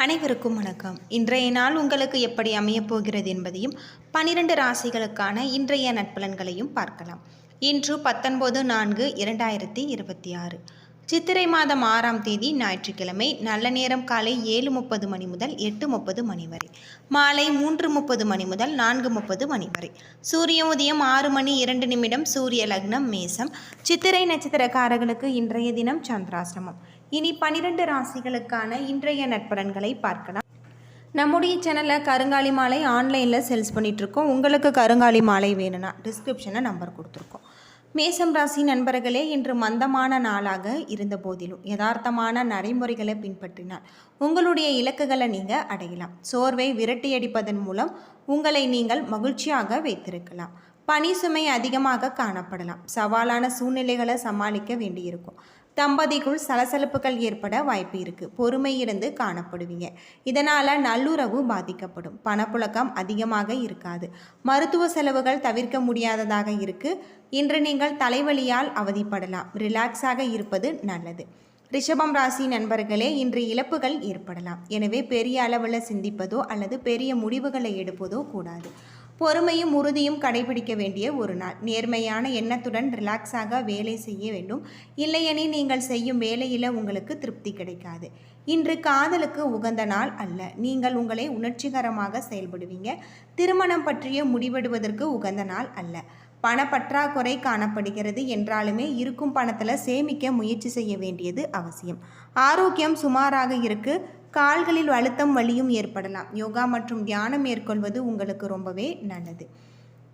அனைவருக்கும் வணக்கம். இன்றைய நாள் உங்களுக்கு எப்படி அமையப் போகிறது என்பதையும் 12 ராசிகளுக்கான இன்றைய நட்பலன்களையும் பார்க்கலாம். இன்று 19/4/2026 சித்திரை மாதம் 6ஆம் தேதி ஞாயிற்றுக்கிழமை. நல்ல நேரம் காலை 7:30 மணி முதல் 8:30 மணி வரை, மாலை 3:30 மணி முதல் 4:30 மணி வரை. சூரிய உதயம் 6 மணி 2 நிமிடம். சூரிய லக்னம் மேசம். சித்திரை நட்சத்திரக்காரர்களுக்கு இன்றைய தினம் சந்திராசிரமம். இனி 12 ராசிகளுக்கான இன்றைய நட்பலன்களை பார்க்கலாம். நம்முடைய சேனலில் கருங்காலி மாலை ஆன்லைனில் சேல்ஸ் பண்ணிகிட்ருக்கோம். உங்களுக்கு கருங்காலி மாலை வேணும்னா டிஸ்கிரிப்ஷனில் நம்பர் கொடுத்துருக்கோம். மேசம் ராசி நண்பர்களே, இன்று மந்தமான நாளாக இருந்த போதிலும் யதார்த்தமான நடைமுறைகளை பின்பற்றினால் உங்களுடைய இலக்குகளை நீங்கள் அடையலாம். சோர்வை விரட்டியடிப்பதன் மூலம் உங்களை நீங்கள் மகிழ்ச்சியாக வைத்திருக்கலாம். பணி சுமை அதிகமாக காணப்படலாம். சவாலான சூழ்நிலைகளை சமாளிக்க வேண்டியிருக்கும். தம்பதிக்குள் சலசலப்புகள் ஏற்பட வாய்ப்பு இருக்குது. பொறுமை இருந்து காணப்படுவீங்க. இதனால் நல்லுறவு பாதிக்கப்படும். பணப்புழக்கம் அதிகமாக இருக்காது. மருத்துவ செலவுகள் தவிர்க்க முடியாததாக இருக்குது. இன்று நீங்கள் தலைவலியால் அவதிப்படலாம். ரிலாக்ஸாக இருப்பது நல்லது. ரிஷபம் ராசி நண்பர்களே, இன்று இழப்புகள் ஏற்படலாம். எனவே பெரிய அளவில் சிந்திப்பதோ அல்லது பெரிய முடிவுகளை எடுப்பதோ கூடாது. பொறுமையும் உறுதியும் கடைபிடிக்க வேண்டிய ஒரு நாள். நேர்மையான எண்ணத்துடன் ரிலாக்ஸாக வேலை செய்ய வேண்டும். இல்லையெனில் நீங்கள் செய்யும் வேலையில் உங்களுக்கு திருப்தி கிடைக்காது. இன்று காதலுக்கு உகந்த நாள் அல்ல. நீங்கள் உங்களை உணர்ச்சிகரமாக செயல்படுவீங்க. திருமணம் பற்றிய முடிவெடுவதற்கு உகந்த நாள் அல்ல. பணப்பற்றாக்குறை காணப்படுகிறது என்றாலுமே இருக்கும் பணத்தில் சேமிக்க முயற்சி செய்ய வேண்டியது அவசியம். ஆரோக்கியம் சுமாராக இருக்குது. கால்களில் அழுத்தம் வலியும் ஏற்படலாம். யோகா மற்றும் தியானம் மேற்கொள்வது உங்களுக்கு ரொம்பவே நல்லது.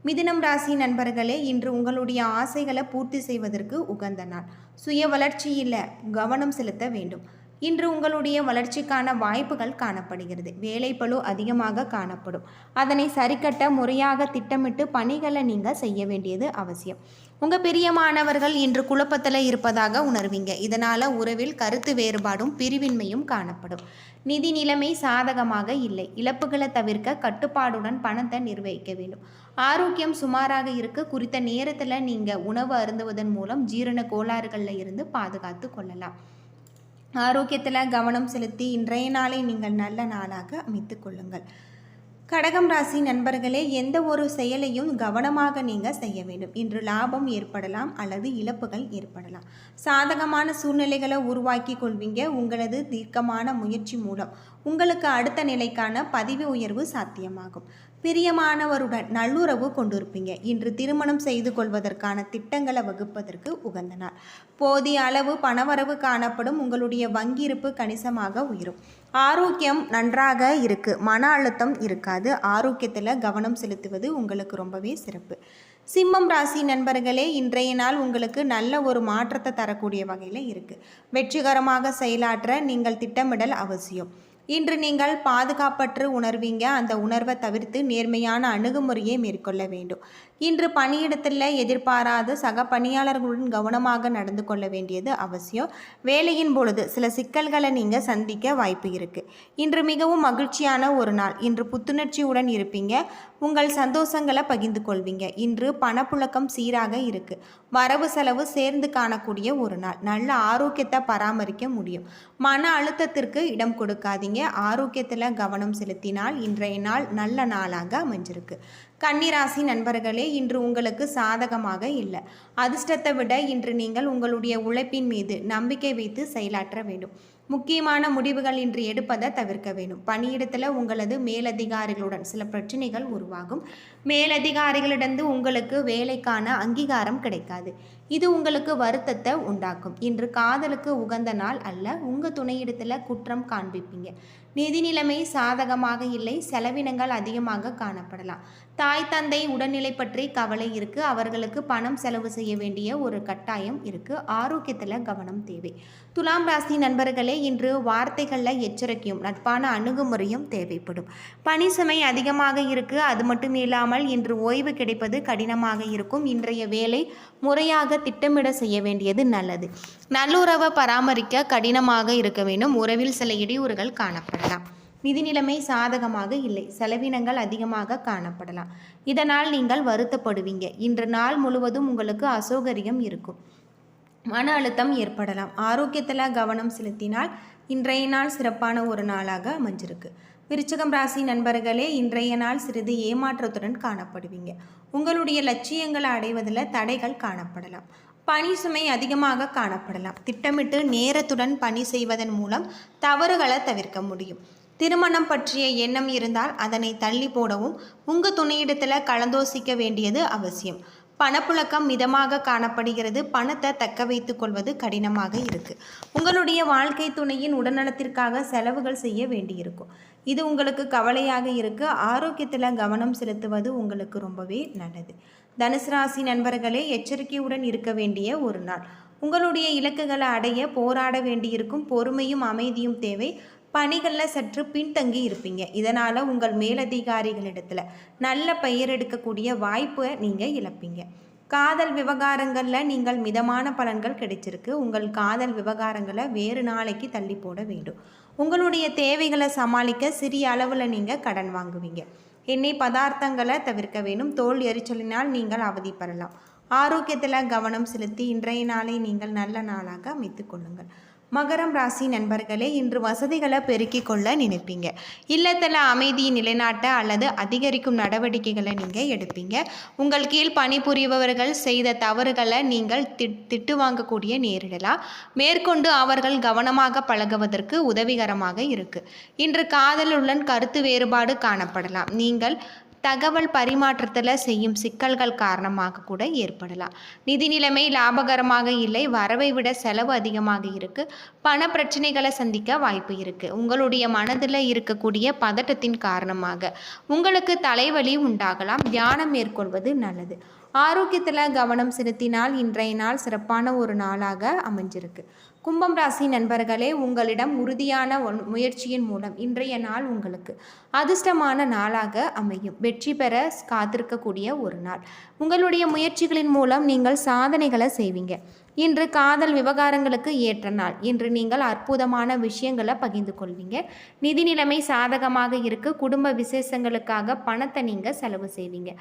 மிதுனம் ராசி நண்பர்களே, இன்று உங்களுடைய ஆசைகளை பூர்த்தி செய்வதற்கு உகந்த நாள். சுய வளர்ச்சியில் கவனம் செலுத்த வேண்டும். இன்று உங்களுடைய வளர்ச்சிக்கான வாய்ப்புகள் காணப்படுகிறது. வேலைப்பளு அதிகமாக காணப்படும். அதனை சரிக்கட்ட முறையாக திட்டமிட்டு பணிகளை நீங்கள் செய்ய வேண்டியது அவசியம். உங்கள் பிரியமானவர்கள் இன்று குழப்பத்தில் இருப்பதாக உணர்வீங்க. இதனால் உறவில் கருத்து வேறுபாடும் பிரிவின்மையும் காணப்படும். நிதி நிலைமை சாதகமாக இல்லை. இழப்புகளை தவிர்க்க கட்டுப்பாடுடன் பணத்தை நிர்வகிக்க வேண்டும். ஆரோக்கியம் சுமாராக இருக்க குறித்த நேரத்தில் நீங்கள் உணவு அருந்துவதன் மூலம் ஜீரண கோளாறுகளில் இருந்து பாதுகாத்து கொள்ளலாம். ஆரோக்கியத்தில் கவனம் செலுத்தி இன்றைய நாளை நீங்கள் நல்ல நாளாக அமைத்து கொள்ளுங்கள். கடகம் ராசி நண்பர்களே, எந்த ஒரு செயலையும் கவனமாக நீங்கள் செய்ய வேண்டும். இன்று லாபம் ஏற்படலாம் அல்லது இழப்புகள் ஏற்படலாம். சாதகமான சூழ்நிலைகளை உருவாக்கி கொள்வீங்க. உங்களது தீர்க்கமான முயற்சி மூலம் உங்களுக்கு அடுத்த நிலைக்கான பதவி உயர்வு சாத்தியமாகும். பிரியமானவருடன் நல்லுறவு கொண்டிருப்பீங்க. இன்று திருமணம் செய்து கொள்வதற்கான திட்டங்களை வகுப்பதற்கு உகந்த நாள். போதிய அளவு பணவரவு காணப்படும். உங்களுடைய வங்கி இருப்பு கணிசமாக உயரும். ஆரோக்கியம் நன்றாக இருக்குது. மன அழுத்தம் இருக்காது. ஆரோக்கியத்தில் கவனம் செலுத்துவது உங்களுக்கு ரொம்பவே சிறப்பு. சிம்மம் ராசி நண்பர்களே, இன்றைய நாள் உங்களுக்கு நல்ல ஒரு மாற்றத்தை தரக்கூடிய வகையில் இருக்குது. வெற்றிகரமாக செயலாற்ற நீங்கள் திட்டமிடல் அவசியம். இன்று நீங்கள் பாதுகாப்பற்று உணர்வீங்க. அந்த உணர்வை தவிர்த்து நேர்மையான அணுகுமுறையை மேற்கொள்ள வேண்டும். இன்று பணியிடத்தில் எதிர்பாராத சக பணியாளர்களுடன் கவனமாக நடந்து கொள்ள வேண்டியது அவசியம். வேலையின் பொழுது சில சிக்கல்களை நீங்கள் சந்திக்க வாய்ப்பு இருக்குது. இன்று மிகவும் மகிழ்ச்சியான ஒரு நாள். இன்று புத்துணர்ச்சியுடன் இருப்பீங்க. உங்கள் சந்தோஷங்களை பகிர்ந்து கொள்வீங்க. இன்று பணப்புழக்கம் சீராக இருக்குது. வரவு செலவு சேர்ந்து காணக்கூடிய ஒரு நாள். நல்ல ஆரோக்கியத்தை பராமரிக்க முடியும். மன அழுத்தத்திற்கு இடம் கொடுக்காதீங்க. ஆரோக்கியத்தில் கவனம் செலுத்தினால் இன்றைய நாள் நல்ல நாளாக அமைஞ்சிருக்கு. கன்னிராசி நண்பர்களே, இன்று உங்களுக்கு சாதகமாக இல்லை. அதிர்ஷ்டத்தை விட இன்று நீங்கள் உங்களுடைய உழைப்பின் மீது நம்பிக்கை வைத்து செயலாற்ற வேண்டும். முக்கியமான முடிவுகள் இன்று எடுப்பதை தவிர்க்க வேண்டும். பணியிடத்தில் உங்களது மேலதிகாரிகளுடன் சில பிரச்சனைகள் உருவாகும். மேலதிகாரிகளிடந்து உங்களுக்கு வேலைக்கான அங்கீகாரம் கிடைக்காது. இது உங்களுக்கு வருத்தத்தை உண்டாக்கும். இன்று காதலுக்கு உகந்த நாள் அல்ல. உங்கள் துணையிடத்தில் குற்றம் காண்பிப்பீங்க. நிதி நிலைமை சாதகமாக இல்லை. செலவினங்கள் அதிகமாக காணப்படலாம். தாய் தந்தை உடல்நிலை பற்றி கவலை இருக்குது. அவர்களுக்கு பணம் செலவு செய்ய வேண்டிய ஒரு கட்டாயம் இருக்குது. ஆரோக்கியத்தில் கவனம் தேவை. துலாம் ராசி நண்பர்களே, இன்று வார்த்தைகளில் எச்சரிக்கையும் நட்பான அணுகுமுறையும் தேவைப்படும். பணி சுமை அதிகமாக இருக்குது. அது மட்டும் இல்லாமல் இன்று ஓய்வு கிடைப்பது கடினமாக இருக்கும். இன்றைய வேலை முறையாக திட்டமிட செய்ய வேண்டியது நல்லது. நல்லுறவை பராமரிக்க கடினமாக இருக்க வேண்டும். உறவில் சில இடையூறுகள் காணப்படலாம். நிதி நிலைமை சாதகமாக இல்லை. செலவினங்கள் அதிகமாக காணப்படலாம். இதனால் நீங்கள் வருத்தப்படுவீங்க. இன்று நாள் முழுவதும் உங்களுக்கு அசௌகரியம் இருக்கும். மன அழுத்தம் ஏற்படலாம். ஆரோக்கியத்தில் கவனம் செலுத்தினால் இன்றைய நாள் சிறப்பான ஒரு நாளாக அமைஞ்சிருக்கு. விருச்சிகம் ராசி நண்பர்களே, இன்றைய நாள் சிறிது ஏமாற்றத்துடன் காணப்படுவீங்க. உங்களுடைய லட்சியங்களை அடைவதில் தடைகள் காணப்படலாம். பணி சுமை அதிகமாக காணப்படலாம். திட்டமிட்டு நேரத்துடன் பணி செய்வதன் மூலம் தவறுகளை தவிர்க்க முடியும். திருமணம் பற்றிய எண்ணம் இருந்தால் அதனை தள்ளி போடவும் உங்கள் துணையிடத்தில் கலந்தோசிக்க வேண்டியது அவசியம். பணப்புழக்கம் மிதமாக காணப்படுகிறது. பணத்தை தக்க வைத்து கொள்வது கடினமாக இருக்குது. உங்களுடைய வாழ்க்கை துணையின் உடல்நலத்திற்காக செலவுகள் செய்ய வேண்டியிருக்கும். இது உங்களுக்கு கவலையாக இருக்குது. ஆரோக்கியத்தில் கவனம் செலுத்துவது உங்களுக்கு ரொம்பவே நல்லது. தனுசு ராசி நண்பர்களே, எச்சரிக்கையுடன் இருக்க வேண்டிய ஒரு நாள். உங்களுடைய இலக்குகளை அடைய போராட வேண்டியிருக்கும். பொறுமையும் அமைதியும் தேவை. பணிகளில் சற்று பின்தங்கி இருப்பீங்க. இதனால் உங்கள் மேலதிகாரிகளிடத்தில் நல்ல பெயர் எடுக்கக்கூடிய வாய்ப்பை நீங்கள் இழப்பீங்க. காதல் விவகாரங்களில் நீங்கள் மிதமான பலன்கள் கிடைச்சிருக்கு. உங்கள் காதல் விவகாரங்களை வேறு நாளைக்கு தள்ளி போட வேண்டும். உங்களுடைய தேவைகளை சமாளிக்க சிறிய அளவில் நீங்கள் கடன் வாங்குவீங்க. எண்ணெய் பதார்த்தங்களை தவிர்க்க வேண்டும். தோல் எரிச்சலினால் நீங்கள் அவதிப்படலாம். ஆரோக்கியத்தில் கவனம் செலுத்தி இன்றைய நாளை நீங்கள் நல்ல நாளாக அமைத்து கொள்ளுங்கள். மகரம் ராசி நண்பர்களே, இன்று வசதிகளை பெருக்கிக் கொள்ள நினைப்பீங்க. இல்லத்தில் அமைதியை நிலைநாட்ட அல்லது அதிகரிக்கும் நடவடிக்கைகளை நீங்கள் எடுப்பீங்க. உங்கள் கீழ் பணிபுரிபவர்கள் செய்த தவறுகளை நீங்கள் திட்டு வாங்கக்கூடிய நேரிடலாம். மேற்கொண்டு அவர்கள் கவனமாக பழகுவதற்கு உதவிகரமாக இருக்குது. இன்று காதலுடன் கருத்து வேறுபாடு காணப்படலாம். நீங்கள் தகவல் பரிமாற்றத்தில் செய்யும் சிக்கல்கள் காரணமாக கூட ஏற்படலாம். நிதி நிலைமை லாபகரமாக இல்லை. வரவை விட செலவு அதிகமாக இருக்குது. பண பிரச்சனைகளை சந்திக்க வாய்ப்பு இருக்குது. உங்களுடைய மனதில் இருக்கக்கூடிய பதட்டத்தின் காரணமாக உங்களுக்கு தலைவலி உண்டாகலாம். தியானம் மேற்கொள்வது நல்லது. ஆரோக்கியத்தில் கவனம் செலுத்தினால் இன்றைய நாள் சிறப்பான ஒரு நாளாக அமைஞ்சிருக்கு. கும்பம் ராசி நண்பர்களே, உங்களிடம் உறுதியான முயற்சியின் மூலம் இன்றைய நாள் உங்களுக்கு அதிர்ஷ்டமான நாளாக அமையும். வெற்றி பெற காத்திருக்கக்கூடிய ஒரு நாள். உங்களுடைய முயற்சிகளின் மூலம் நீங்கள் சாதனைகளை செய்வீங்க. இன்று காதல் விவகாரங்களுக்கு ஏற்ற நாள். இன்று நீங்கள் அற்புதமான விஷயங்களை பகிர்ந்து கொள்வீங்க. நிதி நிலைமை சாதகமாக இருக்கு. குடும்ப விசேஷங்களுக்காக பணத்தை நீங்கள் செலவு செய்வீங்க.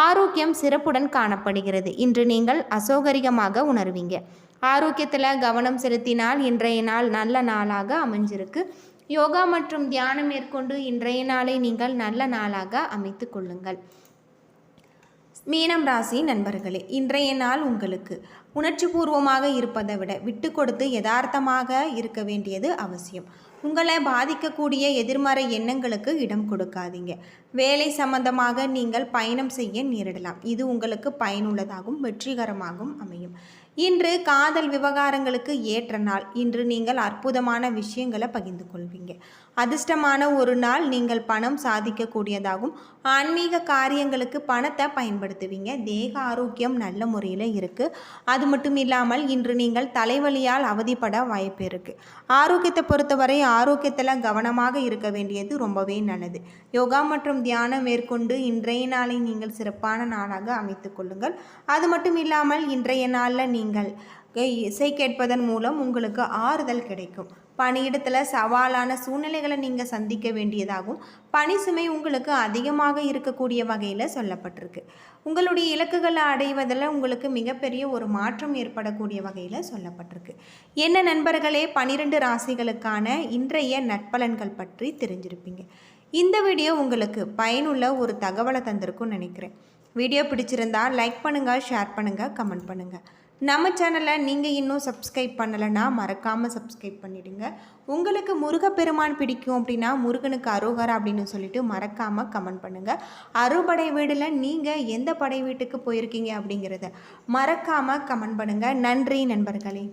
ஆரோக்கியம் சிறப்புடன் காணப்படுகிறது. இன்று நீங்கள் அசௌகரியமாக உணர்வீங்க. ஆரோக்கியத்தில் கவனம் செலுத்தினால் இன்றைய நாள் நல்ல நாளாக அமைஞ்சிருக்கு. யோகா மற்றும் தியானம் மேற்கொண்டு இன்றைய நாளை நீங்கள் நல்ல நாளாக அமைத்து கொள்ளுங்கள். மீனம் ராசி நண்பர்களே, இன்றைய நாள் உங்களுக்கு உணர்ச்சிபூர்வமாக இருப்பதை விட விட்டு கொடுத்து யதார்த்தமாக இருக்க வேண்டியது அவசியம். உங்களை பாதிக்கக்கூடிய எதிர்மறை எண்ணங்களுக்கு இடம் கொடுக்காதீங்க. வேலை சம்பந்தமாக நீங்கள் பயணம் செய்ய நேரிடலாம். இது உங்களுக்கு பயனுள்ளதாகவும் வெற்றிகரமாகவும் அமையும். இன்று காதல் விவகாரங்களுக்கு ஏற்ற நாள். இன்று நீங்கள் அற்புதமான விஷயங்களை பகிர்ந்து கொள்வீங்க. அதிர்ஷ்டமான ஒரு நாள். நீங்கள் பணம் சாதிக்கக்கூடியதாகவும் ஆன்மீக காரியங்களுக்கு பணத்தை பயன்படுத்துவீங்க. தேக ஆரோக்கியம் நல்ல முறையில் இருக்குது. அது மட்டும் இல்லாமல் இன்று நீங்கள் தலைவலியால் அவதிப்பட வாய்ப்பு இருக்குது. ஆரோக்கியத்தை பொறுத்தவரை ஆரோக்கியத்தில் கவனமாக இருக்க வேண்டியது ரொம்பவே நல்லது. யோகா மற்றும் தியானம் மேற்கொண்டு இன்றைய நாளை நீங்கள் சிறப்பான நாளாக அமைத்து கொள்ளுங்கள். அது மட்டும் இல்லாமல் இன்றைய நாளில் நீங்கள் இசை கேட்பதன் மூலம் உங்களுக்கு ஆறுதல் கிடைக்கும். பணியிடத்தில் சவாலான சூழ்நிலைகளை நீங்கள் சந்திக்க வேண்டியதாகவும் பணி சுமை உங்களுக்கு அதிகமாக இருக்கக்கூடிய வகையில் சொல்லப்பட்டிருக்கு. உங்களுடைய இலக்குகளை அடைவதில் உங்களுக்கு மிகப்பெரிய ஒரு மாற்றம் ஏற்படக்கூடிய வகையில் சொல்லப்பட்டிருக்கு. என்ன நண்பர்களே, 12 ராசிகளுக்கான இன்றைய நட்பலன்கள் பற்றி தெரிஞ்சிருப்பீங்க. இந்த வீடியோ உங்களுக்கு பயனுள்ள ஒரு தகவலை தந்திருக்கும்னு நினைக்கிறேன். வீடியோ பிடிச்சிருந்தா லைக் பண்ணுங்கள், ஷேர் பண்ணுங்கள், கமெண்ட் பண்ணுங்கள். நம்ம சேனலை நீங்கள் இன்னும் சப்ஸ்கிரைப் பண்ணலைன்னா மறக்காமல் சப்ஸ்கிரைப் பண்ணிவிடுங்க. உங்களுக்கு முருகப்பெருமான் பிடிக்கும் அப்படின்னா முருகனுக்கு அரோகரா அப்படின்னு சொல்லிட்டு மறக்காமல் கமெண்ட் பண்ணுங்கள். அறுபடை வீடில் நீங்கள் எந்த படை வீட்டுக்கு போயிருக்கீங்க அப்படிங்கிறத மறக்காமல் கமெண்ட் பண்ணுங்கள். நன்றி நண்பர்களே.